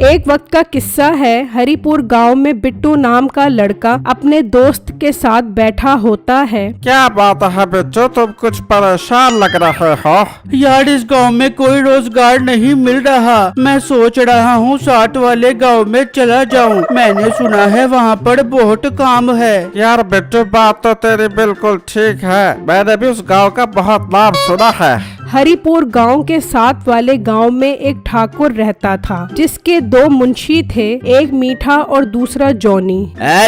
एक वक्त का किस्सा है। हरिपुर गांव में बिट्टू नाम का लड़का अपने दोस्त के साथ बैठा होता है। क्या बात है बच्चों, तुम कुछ परेशान लग रहे हो। यार इस गांव में कोई रोजगार नहीं मिल रहा। मैं सोच रहा हूँ 60 वाले गांव में चला जाऊँ। मैंने सुना है वहाँ पर बहुत काम है। यार बिट्टू, बात तो तेरी बिल्कुल ठीक है। मैंने भी उस गांव का बहुत नाम सुना है। हरिपुर गांव के साथ वाले गांव में एक ठाकुर रहता था, जिसके दो मुंशी थे, एक मीठा और दूसरा जॉनी।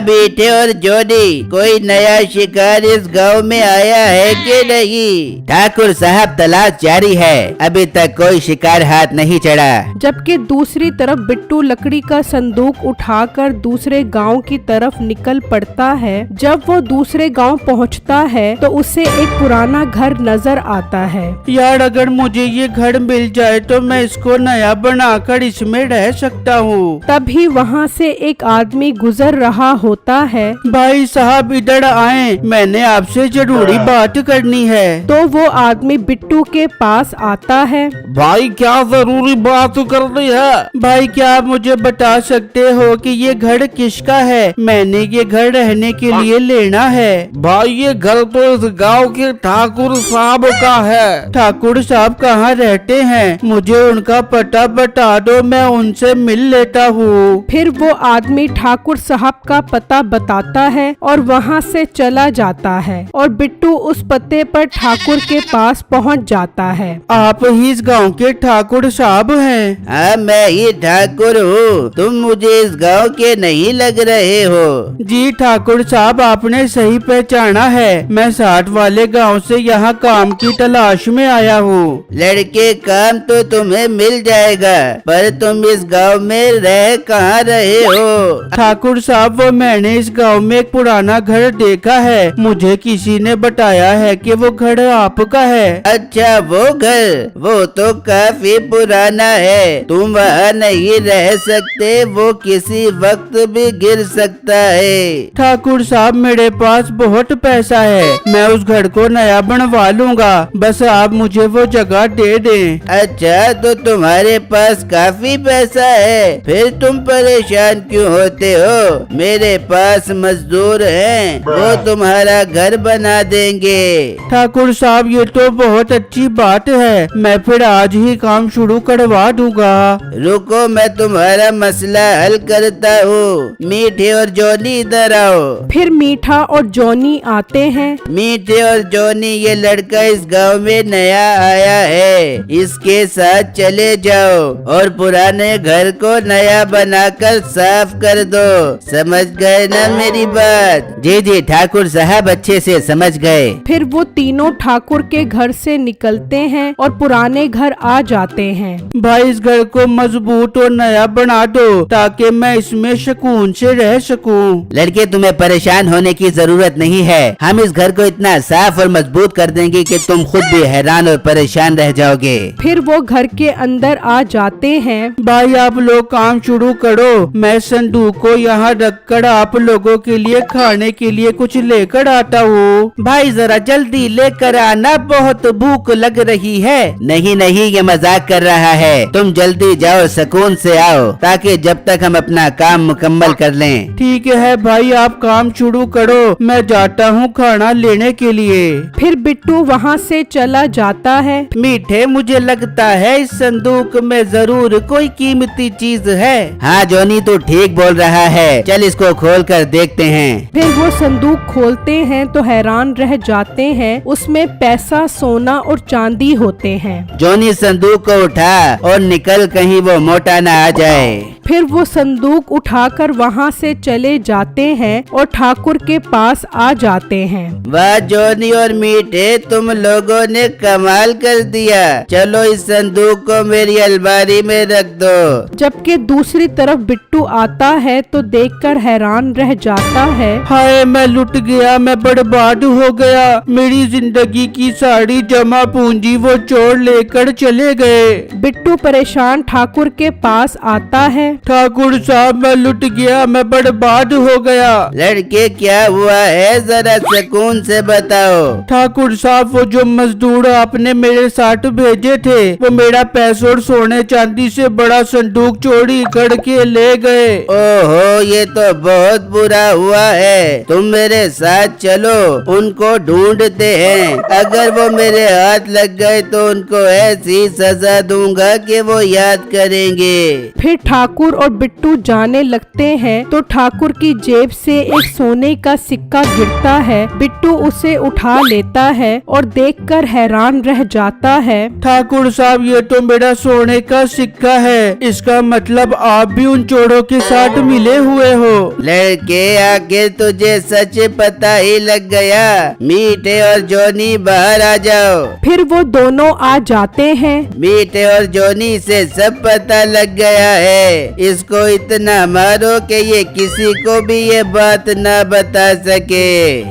मीठे और जॉनी, कोई नया शिकार इस गांव में आया है कि नहीं? ठाकुर साहब, तलाश जारी है, अभी तक कोई शिकार हाथ नहीं चढ़ा। जबकि दूसरी तरफ बिट्टू लकड़ी का संदूक उठाकर दूसरे गांव की तरफ निकल पड़ता है। जब वो दूसरे गांव पहुंचता है तो उसे एक पुराना घर नजर आता है। यार अगर मुझे ये घर मिल जाए तो मैं इसको नया बनाकर इसमें रह सकता हूँ। तभी वहाँ से एक आदमी गुजर रहा होता है। भाई साहब इधर आए, मैंने आपसे जरूरी बात करनी है। तो वो आदमी बिट्टू के पास आता है। भाई क्या जरूरी बात करनी है? भाई क्या आप मुझे बता सकते हो कि ये घर किसका है? मैंने ये घर रहने के लिए लेना है। भाई ये घर तो इस गांव के ठाकुर साहब का है। ठाकुर साहब कहाँ रहते हैं? मुझे उनका पता बता दो, मैं उनसे मिल लेता हूँ। फिर वो आदमी ठाकुर साहब का पता बताता है और वहाँ से चला जाता है और बिट्टू उस पते पर ठाकुर के पास पहुँच जाता है। आप ही इस गांव के ठाकुर साहब हैं? हाँ, मैं ही ठाकुर हूँ। तुम मुझे इस गांव के नहीं लग रहे हो। जी ठाकुर साहब, आपने सही पहचाना है। मैं 60 वाले गांव से यहाँ काम की तलाश में आया हूँ। लड़के, काम तो तुम्हें मिल जाएगा, पर तुम इस गांव में रह कहाँ रहे हो? ठाकुर साहब, वो मैंने इस गांव में एक पुराना घर देखा है। मुझे किसी ने बताया है कि वो घर आपका है। अच्छा, वो घर? वो तो काफी पुराना है, तुम वहाँ नहीं रह सकते, वो किसी वक्त भी गिर सकता है। ठाकुर साहब, मेरे पास बहुत पैसा है, मैं उस घर को नया बनवा लूंगा, बस आप मुझे वो जगह दे दें। अच्छा, तो तुम्हारे पास काफी पैसा है, फिर तुम परेशान क्यों होते हो? मेरे पास मजदूर हैं, वो तुम्हारा घर बना देंगे। ठाकुर साहब, ये तो बहुत अच्छी बात है, मैं फिर आज ही काम शुरू करवा दूंगा। रुको, मैं तुम्हारा मसला हल करता हूँ। मीठे और जॉनी इधर आओ। फिर मीठा और जॉनी आते हैं। मीठे और जॉनी, ये लड़का इस गांव में नया आया है, इसके साथ चले जाओ और पुराने घर को नया बनाकर साफ कर दो। समझ गए ना मेरी बात? जी जी ठाकुर साहब, अच्छे से समझ गए। फिर वो तीनों ठाकुर के घर से निकलते हैं और पुराने घर आ जाते हैं। भाई इस घर को मजबूत और नया बना दो ताकि मैं इसमें सुकून से रह सकूं। लड़के, तुम्हें परेशान होने की जरूरत नहीं है, हम इस घर को इतना साफ और मजबूत कर देंगे कि तुम खुद भी हैरान और परेशान रह जाओगे। फिर वो घर के अंदर आ जाते हैं। भाई आप लोग काम शुरू करो, मैं संदूक को यहाँ रखकर आप लोगों के लिए खाने के लिए कुछ लेकर आता हूँ। भाई जरा जल्दी लेकर आना, बहुत भूख लग रही है। नहीं नहीं, ये मजाक कर रहा है, तुम जल्दी जाओ, सुकून से आओ, ताकि जब तक हम अपना काम मुकम्मल कर लें। ठीक है भाई, आप काम शुरू करो, मैं जाता हूँ खाना लेने के लिए। फिर बिट्टू वहाँ से चला जाता है। मीठे, मुझे लगता है इस संदूक में जरूर कोई कीमती चीज है। हाँ जॉनी, तू ठीक बोल रहा है, चल इसको खोल कर देखते हैं। फिर वो संदूक खोलते हैं तो हैरान रह जाते हैं, उसमें पैसा, सोना और चांदी होते हैं। जॉनी, संदूक को उठा और निकल, कहीं वो मोटा ना आ जाए। फिर वो संदूक उठाकर वहाँ से चले जाते हैं और ठाकुर के पास आ जाते हैं। वाह जॉनी और मीठे, तुम लोगों ने कमाल कर दिया। चलो इस संदूक को मेरी अलमारी में रख दो। जबकि दूसरी तरफ बिट्टू आता है तो देखकर हैरान रह जाता है। हाय, मैं लुट गया, मैं बर्बाद हो गया, मेरी जिंदगी की सारी जमा पूंजी वो चोर लेकर चले गए। बिट्टू परेशान ठाकुर के पास आता है। ठाकुर साहब मैं लुट गया, मैं बर्बाद हो गया। लड़के क्या हुआ है, जरा सुकून से बताओ। ठाकुर साहब वो जो मजदूर आपने मेरे साथ भेजे थे वो मेरा पैसों और सोने चांदी से बड़ा संदूक चोरी करके ले गए। ओहो, ये तो बहुत बुरा हुआ है। तुम मेरे साथ चलो, उनको ढूंढते हैं। अगर वो मेरे हाथ लग गए तो उनको ऐसी सजा दूंगा कि वो याद करेंगे। फिर ठाकुर और बिट्टू जाने लगते हैं तो ठाकुर की जेब से एक सोने का सिक्का गिरता है। बिट्टू उसे उठा लेता है और देखकर हैरान रह जाता है। ठाकुर साहब ये तो मेरा सोने का सिक्का है, इसका मतलब आप भी उन चोरों के साथ मिले हुए हो। लड़के आखिर तुझे सच पता ही लग गया। मीठे और जोनी बाहर आ जाओ। फिर वो दोनों आ जाते हैं। मीठे और जोनी से सब पता लग गया है। इसको इतना मारो कि ये किसी को भी ये बात ना बता सके।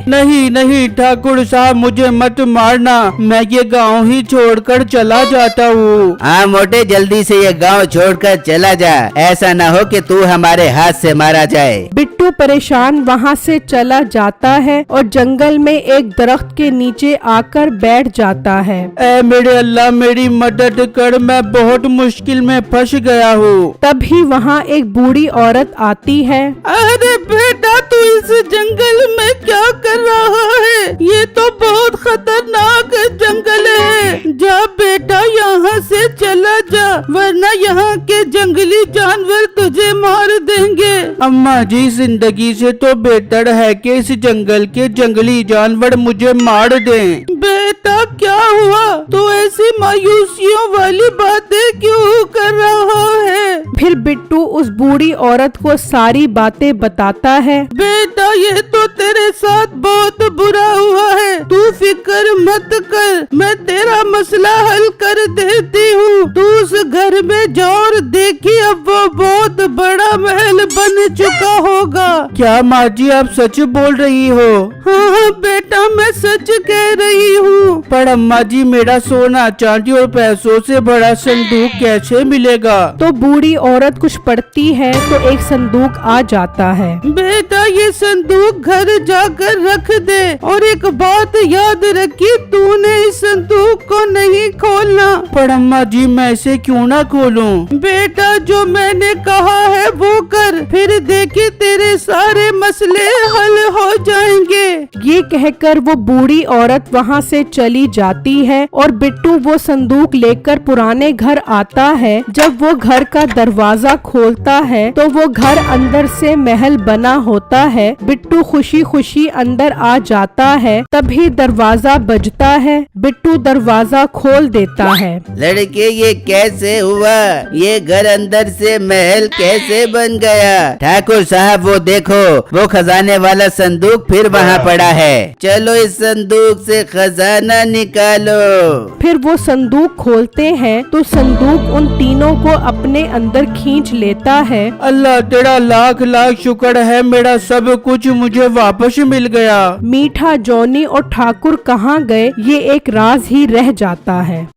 नहीं नहीं ठाकुर साहब मुझे मत मारना, मैं ये गांव ही छोड़कर चला जाता हूँ। हाँ मोटे, जल्दी से ये गांव छोड़कर चला जा। ऐसा ना हो कि तू हमारे हाथ से मारा जाए। बिट्टू परेशान वहाँ से चला जाता है और जंगल में एक दरख्त के नीचे आकर बैठ जाता है। ऐ मेरे अल्लाह मेरी मदद कर, मैं बहुत मुश्किल में फंस गया हूँ। तभी वहाँ एक बूढ़ी औरत आती है। अरे बेटा तू इस जंगल में क्या कर रहा है? ये तो बहुत खतरनाक जंगल है। जा बेटा यहाँ से चला जा, वरना यहाँ के जंगली जानवर तुझे मार देंगे। अम्मा जी जिंदगी से तो बेहतर है कि इस जंगल के जंगली जानवर मुझे मार दें। बेटा क्या हुआ? तू ऐसी मायूसियों वाली बातें क्यों कर रहा है? फिर बिट्टू उस बूढ़ी औरत को सारी बातें बताता है। बेटा ये तो तेरे साथ बहुत बुरा हुआ है, तू फिक्र मत कर, मैं तेरा मसला हल कर देती हूँ। तू उस घर में जा और देखी, अब वो बहुत बड़ा महल बन चुका होगा। क्या माँ जी आप सच बोल रही हो? हाँ बेटा मैं सच कह रही हूँ। पर अम्मा जी मेरा सोना चांदी और पैसों से बड़ा संदूक कैसे मिलेगा? तो बूढ़ी औरत कुछ पढ़ती है तो एक संदूक आ जाता है। बेटा ये संदूक घर जाकर रख दे, और एक बात याद रखी, तूने इस संदूक को नहीं खोलना। पर अम्मा जी मैं इसे क्यों ना खोलूं? बेटा जो मैंने कहा है वो कर, फिर देखी तेरे सारे मसले हल हो जाएंगे। ये कहकर वो बूढ़ी औरत वहाँ से चली जाती है और बिट्टू वो संदूक लेकर पुराने घर आता है। जब वो घर का दरवाजा खोलता है तो वो घर अंदर से महल बना होता है। बिट्टू खुशी खुशी अंदर आ जाता है। तभी दरवाजा बजता है। बिट्टू दरवाजा खोल देता है। लड़के ये कैसे हुआ? ये घर अंदर से महल कैसे बन गया? ठाकुर साहब वो देखो, वो खजाने वाला संदूक फिर वहाँ पड़ा है। चलो इस संदूक से खजाना निकालो। फिर वो संदूक खोलते हैं तो संदूक उन तीनों को अपने अंदर खींच लेता है। अल्लाह तेरा लाख लाख शुक्र है, मेरा सब कुछ मुझे वापस मिल गया। मीठा, जॉनी और ठाकुर कहाँ गए ये एक राज ही रह जाता है।